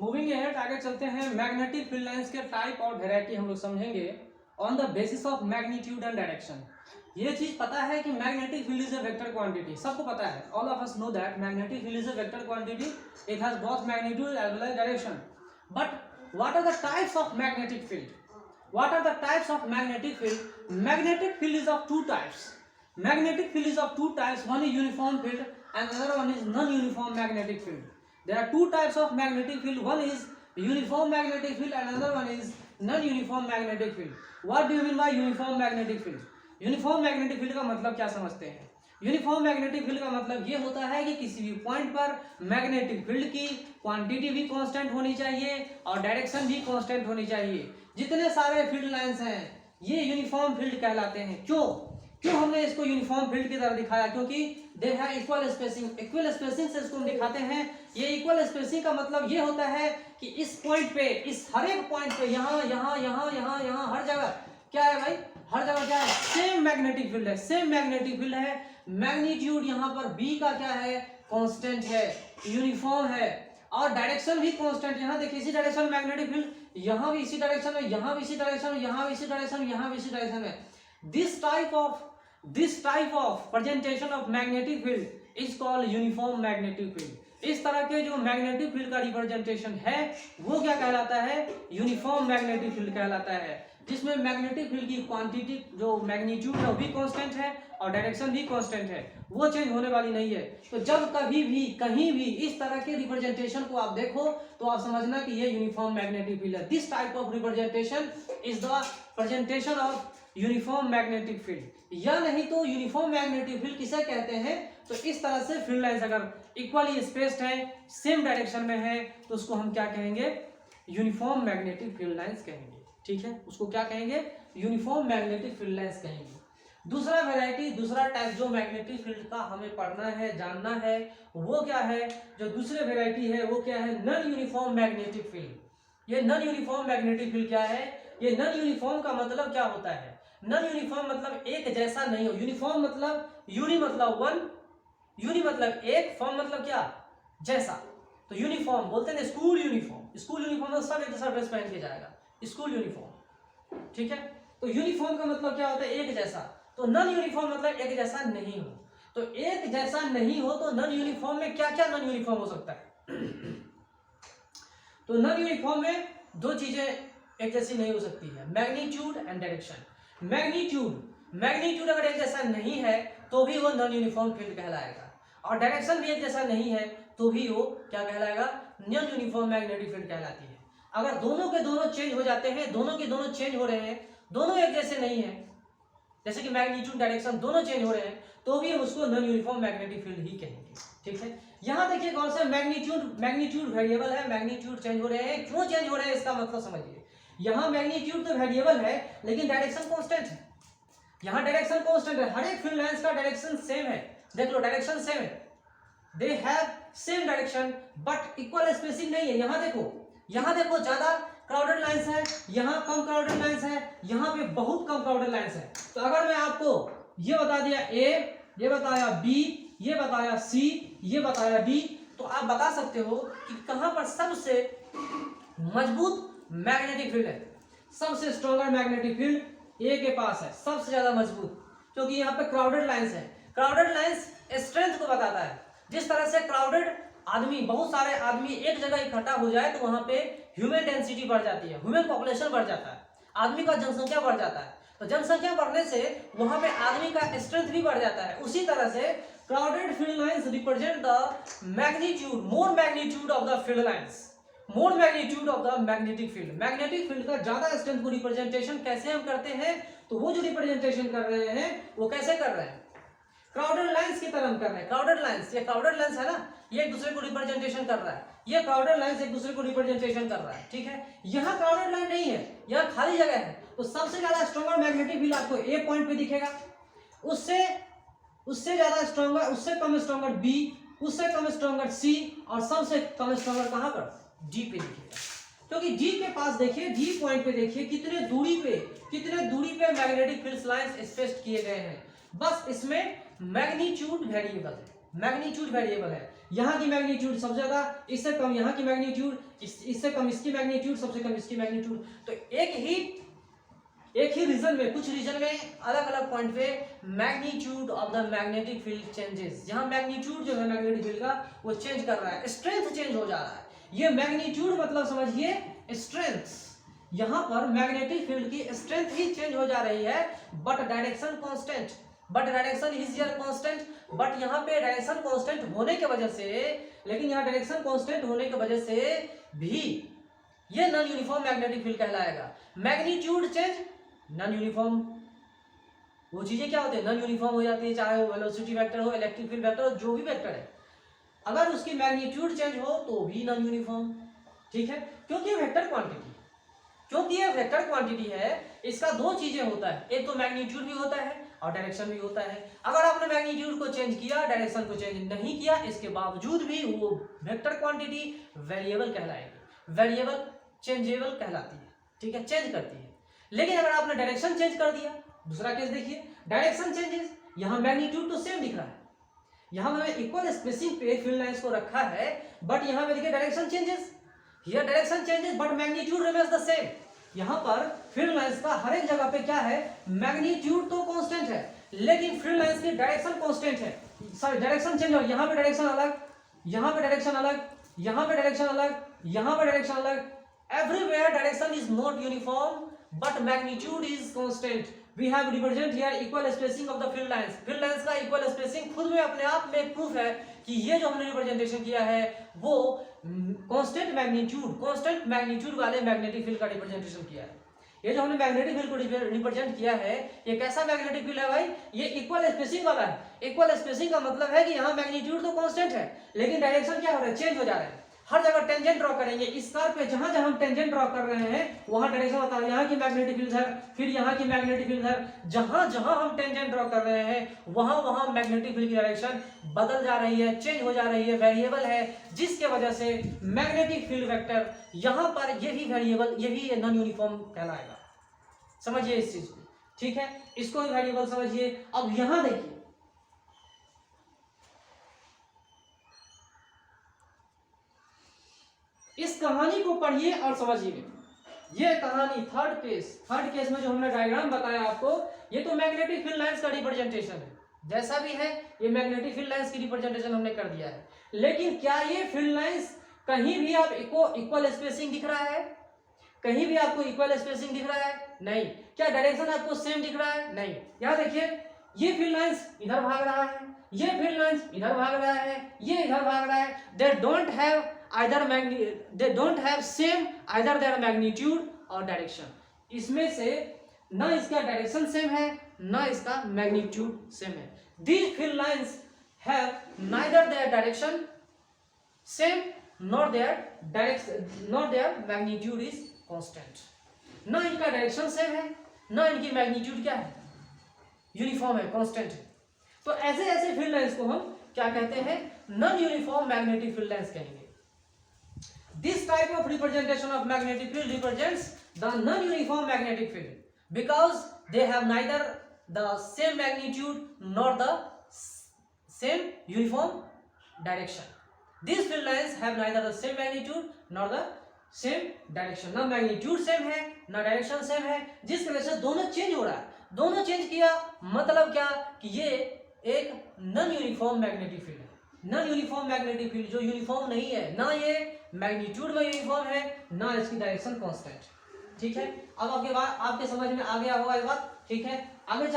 Moving ahead आगे चलते हैं। मैग्नेटिक फील्ड लाइंस के टाइप और वेराइटी हम लोग समझेंगे on the basis of magnitude and direction. ये चीज पता है कि magnetic field is a vector quantity, सबको पता है। All of us know that magnetic field is a vector quantity, it has both magnitude as well as direction. But what are the types of magnetic field? What are the types of magnetic field? Magnetic field is of two types. Magnetic field is of two types. One is uniform field and another one is non-uniform magnetic field. There are two types of magnetic field. One is uniform magnetic field and another one is non-uniform magnetic field. What do you mean by uniform magnetic field? Uniform magnetic field का मतलब क्या समझते हैं? Uniform magnetic field का मतलब ये होता है कि किसी भी पॉइंट पर मैग्नेटिक फील्ड की क्वांटिटी भी कांस्टेंट होनी चाहिए और डायरेक्शन भी कांस्टेंट होनी चाहिए। जितने सारे फील्ड लाइंस हैं ये यूनिफॉर्म फील्ड कहलाते हैं। क्यों हमने इसको यूनिफॉर्म फील्ड की तरह दिखाया? क्योंकि they have equal spacing. Equal spacing से इसको हम दिखाते हैं। ये इक्वल स्पेसिंग का मतलब ये होता है कि इस पॉइंट पे, इस हर एक पॉइंट पे, यहाँ यहाँ यहाँ यहाँ यहाँ हर जगह क्या है भाई? हर जगह क्या है? सेम मैग्नेटिक फील्ड है, सेम मैग्नेटिक फील्ड है। मैग्नीट्यूड यहाँ पर B का क्या है? कांस्टेंट है, यूनिफॉर्म है। और डायरेक्शन भी कांस्टेंट। यहाँ देखिए इसी डायरेक्शन में मैग्नेटिक फील्ड, यहाँ भी इसी डायरेक्शन में, यहाँ भी इसी डायरेक्शन में, यहाँ भी इसी डायरेक्शन में, यहाँ भी इसी डायरेक्शन में। This type of presentation of magnetic field is called uniform magnetic field. इस तरह के जो मैग्नेटिक फील्ड का रिप्रेजेंटेशन है वो क्या कहलाता है? यूनिफॉर्म मैग्नेटिक फील्ड कहलाता है, जिसमें मैग्नेटिक फील्ड की क्वांटिटी जो मैग्नीट्यूड है वो भी कांस्टेंट है और डायरेक्शन भी कांस्टेंट है, वो चेंज होने वाली नहीं है। तो जब कभी भी कहीं भी इस तरह के रिप्रेजेंटेशन को आप देखो तो आप समझना कि ये यूनिफॉर्म मैग्नेटिक फील्ड है। This type of representation is the presentation of uniform magnetic field. या नहीं तो यूनिफॉर्म मैग्नेटिक फील्ड किसे कहते हैं? तो इस तरह से फील्ड लाइंस अगर इक्वली स्पेस्ड है, सेम डायरेक्शन में है, तो उसको हम क्या कहेंगे? यूनिफॉर्म मैग्नेटिक फील्ड लाइंस कहेंगे। ठीक है, उसको क्या कहेंगे? यूनिफॉर्म मैग्नेटिक फील्ड लाइंस कहेंगे। दूसरा वैरायटी, दूसरा टाइप जो मैग्नेटिक फील्ड का हमें पढ़ना है, जानना है, वो क्या है? जो दूसरे वैरायटी है वो क्या है? Non uniform magnetic field. ये नॉन यूनिफॉर्म मैग्नेटिक फील्ड क्या है? ये नॉन यूनिफॉर्म का मतलब क्या होता है? नॉन यूनिफॉर्म मतलब एक जैसा नहीं हो। यूनिफॉर्म मतलब यूनि मतलब वन, यूनि मतलब एक, फॉर्म मतलब क्या? जैसा। तो यूनिफॉर्म बोलते हैं स्कूल यूनिफॉर्म। स्कूल यूनिफॉर्म में सब एक जैसा ड्रेस पहन के जाएगा, स्कूल यूनिफॉर्म। ठीक है, तो यूनिफॉर्म का मतलब क्या होता है? एक जैसा। तो नॉन यूनिफॉर्म मतलब एक जैसा नहीं हो। तो एक जैसा नहीं हो तो नॉन यूनिफॉर्म में क्या क्या नॉन यूनिफॉर्म हो सकता है? तो नॉन यूनिफॉर्म में दो चीजें एक जैसी नहीं हो सकती है, मैग्नीट्यूड एंड डायरेक्शन। मैग्नीट्यूड अगर एक जैसा नहीं है तो भी वो नॉन यूनिफॉर्म फील्ड कहलाएगा, और डायरेक्शन भी एक जैसा नहीं है तो भी वो क्या कहलाएगा? नॉन यूनिफॉर्म मैग्नेटिक फील्ड कहलाती है। अगर दोनों के दोनों चेंज हो जाते हैं, दोनों के दोनों चेंज हो रहे हैं, दोनों एक जैसे नहीं है, जैसे कि मैग्नीट्यूड डायरेक्शन दोनों चेंज हो रहे हैं, तो भी हम उसको नॉन यूनिफॉर्म मैग्नेटिक फील्ड ही कहेंगे। ठीक है, यहाँ देखिए कौन सा मैग्नीट्यूड वेरिएबल है, मैग्नीट्यूड चेंज हो रहे हैं। क्यों चेंज हो रहे हैं इसका मतलब समझिए। यहाँ मैग्नीट्यूड तो वेरिएबल है लेकिन डायरेक्शन कांस्टेंट है। यहाँ डायरेक्शन कांस्टेंट है, हर एक फील्ड लाइंस का डायरेक्शन सेम है। देख लो डायरेक्शन सेम है, they have same direction but equal spacing नहीं है। यहाँ देखो ज्यादा क्राउडेड लाइंस है, यहाँ कम क्राउडेड लाइंस है, यहाँ पे बहुत कम क्राउडेड लाइंस है। तो अगर मैं आपको ये बता दिया A, ये बताया B, ये बताया C, ये बताया D, तो आप बता सकते हो कि कहां पर सबसे मजबूत मैग्नेटिक फील्ड है। सबसे स्ट्रॉन्गर मैग्नेटिक फील्ड A के पास है, सबसे ज्यादा मजबूत, क्योंकि यहाँ पे क्राउडेड लाइंस है। क्राउडेड लाइंस स्ट्रेंथ को बताता है। जिस तरह से क्राउडेड आदमी, बहुत सारे आदमी एक जगह इकट्ठा हो जाए तो वहां पे ह्यूमन डेंसिटी बढ़ जाती है, ह्यूमन पॉपुलेशन बढ़ जाता है, आदमी का जनसंख्या बढ़ जाता है। तो जनसंख्या बढ़ने से वहां पे आदमी का स्ट्रेंथ भी बढ़ जाता है। उसी तरह से crowded field lines represent the magnitude, more magnitude of the field lines, more magnitude of the magnetic field. Magnetic field का ज्यादा स्ट्रेंथ को रिप्रेजेंटेशन कैसे हम करते हैं? तो वो जो रिप्रेजेंटेशन कर रहे हैं वो कैसे कर रहे हैं? क्राउडेड लाइंस की तरह कर रहे हैं। क्राउडेड लाइंस, ये क्राउडेड लाइंस है ना, ये एक दूसरे को रिप्रेजेंटेशन कर रहा है। ये क्राउडेड लाइंस एक दूसरे को रिप्रेजेंटेशन कर रहा है। ठीक है, यहाँ क्राउडेड लाइन नहीं है, यहाँ खाली जगह है। तो सबसे ज्यादा स्ट्रॉन्गर मैग्नेटिक फील्ड आपको A पॉइंट पे दिखेगा, उससे ज्यादा स्ट्रॉन्गर, उससे कम स्ट्रॉन्गर B, उससे कम स्ट्रॉन्गर C, और सबसे कम स्ट्रॉन्गर कहाँ पर? D पे दिखेगा। क्योंकि D के पास देखिए, D पॉइंट पे देखिए कितने दूरी पे मैग्नेटिक फील्ड लाइंस स्पेस्ट किए गए हैं। बस इसमें मैग्नीट्यूड वेरिएबल है, मैग्नीट्यूड वेरिएबल है। यहाँ की मैग्नीट्यूड सबसे ज्यादा, इससे कम यहाँ की मैग्नीट्यूड, इससे कम इसकी मैग्नीट्यूड, सबसे कम इसकी मैग्नीट्यूड। तो एक ही रीजन में, कुछ रीजन में अलग अलग पॉइंट पे magnitude of the magnetic field changes. यहाँ मैग्नीट्यूड जो है मैग्नेटिक फील्ड का वो चेंज कर रहा है, स्ट्रेंथ चेंज हो जा रहा है। ये मैग्नीट्यूड मतलब समझिए स्ट्रेंथ, यहाँ पर मैग्नेटिक फील्ड की स्ट्रेंथ ही चेंज हो जा रही है, but direction constant, but direction is here constant. But यहाँ पे डायरेक्शन कांस्टेंट होने की वजह से, लेकिन यहाँ डायरेक्शन कांस्टेंट होने की वजह से भी ये नॉन यूनिफॉर्म मैग्नेटिक फील्ड कहलाएगा। मैग्नीट्यूड चेंज, नॉन यूनिफॉर्म, वो चीजें क्या होती है नॉन यूनिफॉर्म हो जाती है, चाहे वो वेलोसिटी वेक्टर हो, इलेक्ट्रिक फील्ड वेक्टर हो, जो भी वेक्टर है, अगर उसकी मैग्नीट्यूड चेंज हो तो भी नॉन यूनिफॉर्म। ठीक है, क्योंकि ये वेक्टर क्वांटिटी, क्योंकि ये वेक्टर क्वांटिटी है, इसका दो चीजें होता है, एक तो मैग्नीट्यूड भी होता है और डायरेक्शन भी होता है। अगर आपने मैग्नीट्यूड को चेंज किया, डायरेक्शन को चेंज नहीं किया, इसके बावजूद भी वो वेक्टर क्वांटिटी वेरिएबल कहलाएगी, वेरिएबल चेंजेबल कहलाती है। ठीक है, चेंज करती है। लेकिन अगर आपने डायरेक्शन चेंज कर दिया, दूसरा केस देखिए, डायरेक्शन चेंजेस, यहाँ मैग्नीट्यूड तो सेम दिख रहा है, यहाँ मैंने इक्वल स्पेसिंग पे फील्ड लाइंस को रखा है, बट यहाँ पे देखिए direction changes, here direction changes but magnitude remains the same. यहाँ पर फील्ड लाइंस का हर एक जगह पे क्या है, मैग्नीट्यूड तो कांस्टेंट है, लेकिन फील्ड लाइंस की डायरेक्शन कांस्टेंट है, सॉरी डायरेक्शन चेंज हो, यहाँ पे डायरेक्शन अलग, यहाँ पे डायरेक्शन अलग, यहाँ पे डायरेक्शन अलग, यहाँ पे डायरेक्शन अलग, everywhere direction is not uniform but magnitude is constant. We have represent here equal spacing of the field lines. field lines का equal spacing खुद में अपने आप में प्रूफ है कि ये जो हमने रिप्रेजेंटेशन किया है वो कांस्टेंट मैग्नीट्यूड वाले मैग्नेटिक फील्ड का रिप्रेजेंटेशन किया है। ये जो हमने मैग्नेटिक फील्ड को रिप्रेजेंट किया है, ये कैसा मैग्नेटिक फील्ड है भाई, ये इक्वल स्पेसिंग वाला है। इक्वल स्पेसिंग का मतलब है कि यहाँ मैग्नीट्यूड तो कांस्टेंट है, लेकिन डायरेक्शन क्या हो रहा है, चेंज हो जा रहा है। हर जगह टेंजेंट ड्रॉ करेंगे, इस कर्व पे जहां जहां हम टेंजेंट ड्रॉ कर रहे हैं वहां डायरेक्शन होता है, यहाँ की मैग्नेटिक फील्ड है, फिर यहाँ की मैग्नेटिक फील्ड है, जहां जहां हम टेंजेंट ड्रॉ कर रहे हैं वहां वहां मैग्नेटिक फील्ड की डायरेक्शन बदल जा रही है, चेंज हो जा रही है, वेरिएबल है, जिसके वजह से मैग्नेटिक फील्ड वेक्टर यहाँ पर ये भी वेरिएबल, ये भी नॉन यूनिफॉर्म कहलाएगा। समझिए इस चीज को, ठीक है, इसको भी वेरिएबल समझिए। अब यहाँ देखिए, इस कहानी को पढ़िए और समझिए। ये कहानी थर्ड केस में जो हमने डायग्राम बताया आपको, ये तो मैग्नेटिक फील्ड लाइंस का रिप्रेजेंटेशन है, जैसा भी है ये मैग्नेटिक फील्ड लाइंस की रिप्रेजेंटेशन हमने कर दिया है। लेकिन क्या ये फील्ड लाइंस कहीं भी आप इक्वल स्पेसिंग दिख रहा है, कहीं भी आपको इक्वल स्पेसिंग दिख रहा है? नहीं। क्या डायरेक्शन आपको सेम दिख रहा है? नहीं। यहाँ देखिए, ये फील्ड लाइंस इधर भाग रहा है, ये फील्ड लाइंस इधर भाग रहा है, ये इधर भाग रहा है। They don't have same either there magnitude और डायरेक्शन। इसमें से ना इसका डायरेक्शन सेम है, ना इसका मैग्नीट्यूड सेम है। These field lines have neither their direction same not there magnitude is constant. ना इनका डायरेक्शन सेम है, ना इनकी मैग्नीट्यूड क्या है, यूनिफॉर्म है, कांस्टेंट है। तो ऐसे फील्ड लाइंस को हम क्या कहते हैं, non uniform magnetic field lines कहेंगे। This type of representation of magnetic field represents the non-uniform magnetic field because they have neither the same magnitude nor the same uniform direction. These field lines have neither the same magnitude nor the same direction. ना magnitude same है, ना direction same है, जिस वजह से दोनों change हो रहा है। दोनों चेंज किया मतलब क्या कि ये एक नॉन यूनिफॉर्म मैग्नेटिक फील्ड है। नॉन यूनिफॉर्म मैग्नेटिक फील्ड जो यूनिफॉर्म नहीं है, ना ये मैग्नीट्यूड में यूनिफॉर्म है, ना इसकी डायरेक्शन कांस्टेंट। ठीक है, अब आपके समझ में आ गया होगा ये बात। ठीक है, आगे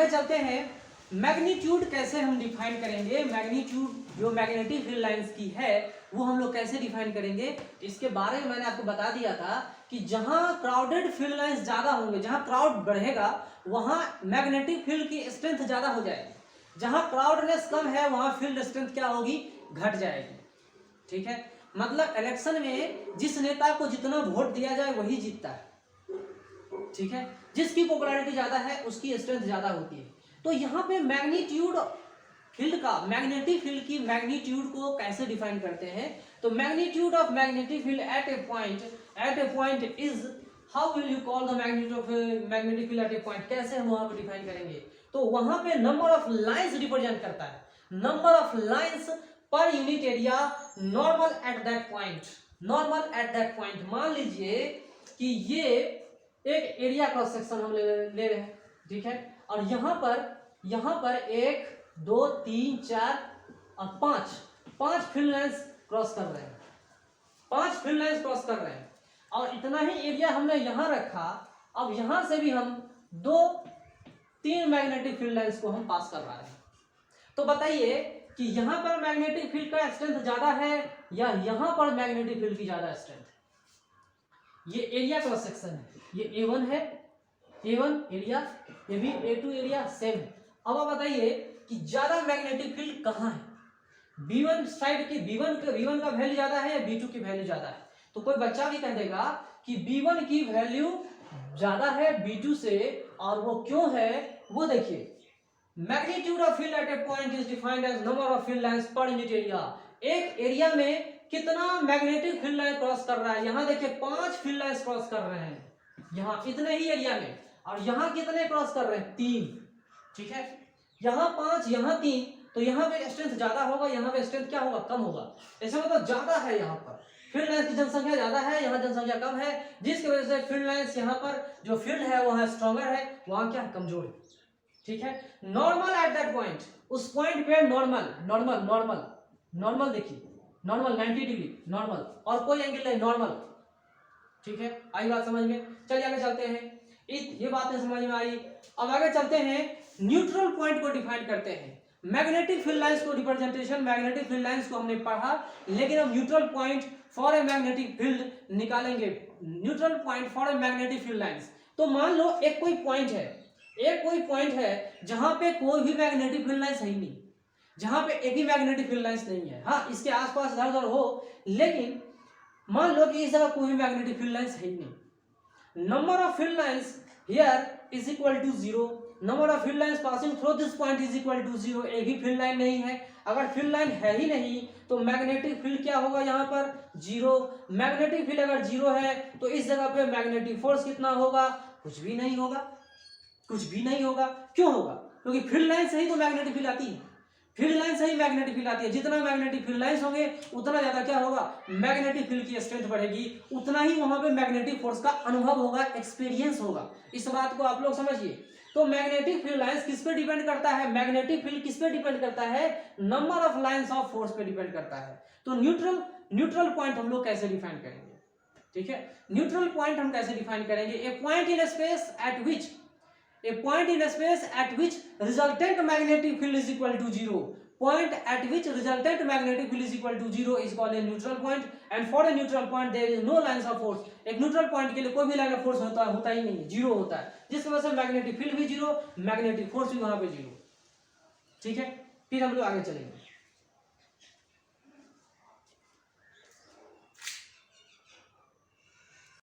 चलते हैं मैग्नीट्यूड कैसे हम डिफाइन करेंगे। मैग्नीट्यूड जो मैग्नेटिक फील्ड लाइंस की है वो हम लोग कैसे डिफाइन करेंगे, इसके बारे में मैंने आपको बता दिया था कि जहां क्राउडेड फील्ड लाइंस ज्यादा होंगे, जहां क्राउड बढ़ेगा वहां मैग्नेटिक फील्ड की स्ट्रेंथ ज्यादा हो जाएगी, जहां क्राउडनेस कम है वहां फील्ड स्ट्रेंथ क्या होगी, घट जाएगी। ठीक है, मतलब इलेक्शन में जिस नेता को जितना वोट दिया जाए वही जीतता है। ठीक है, जिसकी पॉपुलैरिटी ज्यादा है उसकी स्ट्रेंथ ज्यादा होती है। तो यहाँ पे मैग्नीट्यूड फील्ड का, मैग्नेटिक फील्ड की मैग्नीट्यूड को कैसे डिफाइन करते हैं, तो magnitude of magnetic field at a point is, how will you call the magnitude of magnetic field at a point, कैसे हम वहां पे डिफाइन करेंगे। तो वहां पे नंबर ऑफ लाइंस रिप्रेजेंट करता है, number of lines per unit area normal at that point. Normal at that point. मान लीजिए कि ये एक एरिया क्रॉस सेक्शन हम ले रहे हैं, ठीक है, और यहाँ पर 1 2 3 4 और 5 फील्ड लाइंस क्रॉस कर रहे हैं, 5 फील्ड लाइंस क्रॉस कर रहे हैं, और इतना ही एरिया हमने यहाँ रखा। अब यहाँ से भी हम 2-3 मैग्नेटिक फील्ड लाइंस को हम पास कर रहे हैं। तो बताइए कि यहाँ पर मैग्नेटिक फील्ड का स्ट्रेंथ ज्यादा है या यहाँ पर मैग्नेटिक फील्ड की ज्यादा स्ट्रेंथ है। ये एरिया क्रॉस सेक्शन है, ये A1 है, A1 एरिया, ये भी A2 एरिया सेम है। अब आप बताइए कि ज्यादा मैग्नेटिक फील्ड कहाँ है, B1 साइड की, B1 का वैल्यू ज्यादा है या B2 की वैल्यू ज्यादा है। तो कोई बच्चा भी कह देगा कि B1 की वैल्यू ज्यादा है B2 से, और वो क्यों है वो देखिए। Magnitude of field at a point is defined as number of field lines per unit area. एक एरिया में कितना मैग्नेटिक फील्ड लाइन क्रॉस कर रहा है, यहाँ देखिए 5 फील्ड लाइंस क्रॉस कर रहे हैं यहाँ इतने ही एरिया में, और यहाँ कितने क्रॉस कर रहे हैं 3, ठीक है, यहाँ 5 यहाँ 3, तो यहाँ पे स्ट्रेंथ ज्यादा होगा, यहाँ पे स्ट्रेंथ क्या होगा, कम होगा। ऐसा मतलब ज्यादा है, यहाँ पर फील्ड लाइंस की जनसंख्या ज्यादा है, यहाँ जनसंख्या कम है, जिसकी वजह से फील्ड लाइंस यहाँ पर जो फील्ड है वह स्ट्रॉन्गर है, वहां क्या कमजोर है, ठीक है। नॉर्मल एट दैट पॉइंट, उस पॉइंट पे नॉर्मल देखिए, नॉर्मल 90 डिग्री नॉर्मल, और कोई एंगल नहीं, नॉर्मल, ठीक है। आई बात समझ में। चलिए आगे चलते हैं, ये बातें समझ में आई। अब आगे चलते हैं, न्यूट्रल पॉइंट को डिफाइन करते हैं। मैग्नेटिक फील्ड लाइंस को रिप्रेजेंटेशन, मैग्नेटिक फील्ड लाइंस को हमने पढ़ा, लेकिन हम neutral point for a magnetic field निकालेंगे। Neutral point for a magnetic field lines, तो मान लो एक कोई पॉइंट है जहां पे कोई भी मैग्नेटिक फील्ड लाइंस है ही नहीं, जहां पे एक भी मैग्नेटिक फील्ड लाइंस नहीं है। हाँ, इसके आसपास इधर उधर हो, लेकिन मान लो कि इस जगह कोई भी मैग्नेटिक फील्ड लाइंस है ही नहीं। Number of field lines here is equal to 0, number of field lines passing through this point is equal to 0। एक भी फील्ड लाइन नहीं है, अगर फील्ड लाइन है ही नहीं तो मैग्नेटिक फील्ड क्या होगा, यहाँ पर 0। मैग्नेटिक फील्ड अगर 0 है तो इस जगह पे मैग्नेटिक फोर्स कितना होगा, कुछ भी नहीं होगा, कुछ भी नहीं होगा। क्यों होगा, क्योंकि फील्ड लाइन से ही तो मैग्नेटिक फील्ड आती है, फील्ड लाइन से ही मैग्नेटिक फील्ड आती है। जितना मैग्नेटिक फील्ड लाइंस होंगे उतना ज्यादा क्या होगा, मैग्नेटिक फील्ड की स्ट्रेंथ बढ़ेगी, उतना ही वहां पे मैग्नेटिक फोर्स का अनुभव होगा, एक्सपीरियंस होगा। इस बात को आप लोग समझिए। तो मैग्नेटिक फील्ड लाइंस किस पे डिपेंड करता है, मैग्नेटिक फील्ड किस पे डिपेंड करता है, number of lines of force पे डिपेंड करता है। तो न्यूट्रल पॉइंट हम लोग कैसे डिफाइन करेंगे, ठीक है। न्यूट्रल पॉइंट हम कैसे डिफाइन करेंगे, a point in space at which resultant magnetic field is equal to 0. Point at which resultant magnetic field is equal to 0 is called a neutral point, and for a neutral point there is no lines of force. एक neutral point के लिए कोई भी line of force होता ही नहीं, 0 होता है, जिसकी वजह से मैग्नेटिक फील्ड भी 0, मैग्नेटिक फोर्स भी वहां पे 0, ठीक है। फिर हम लोग आगे चलेंगे।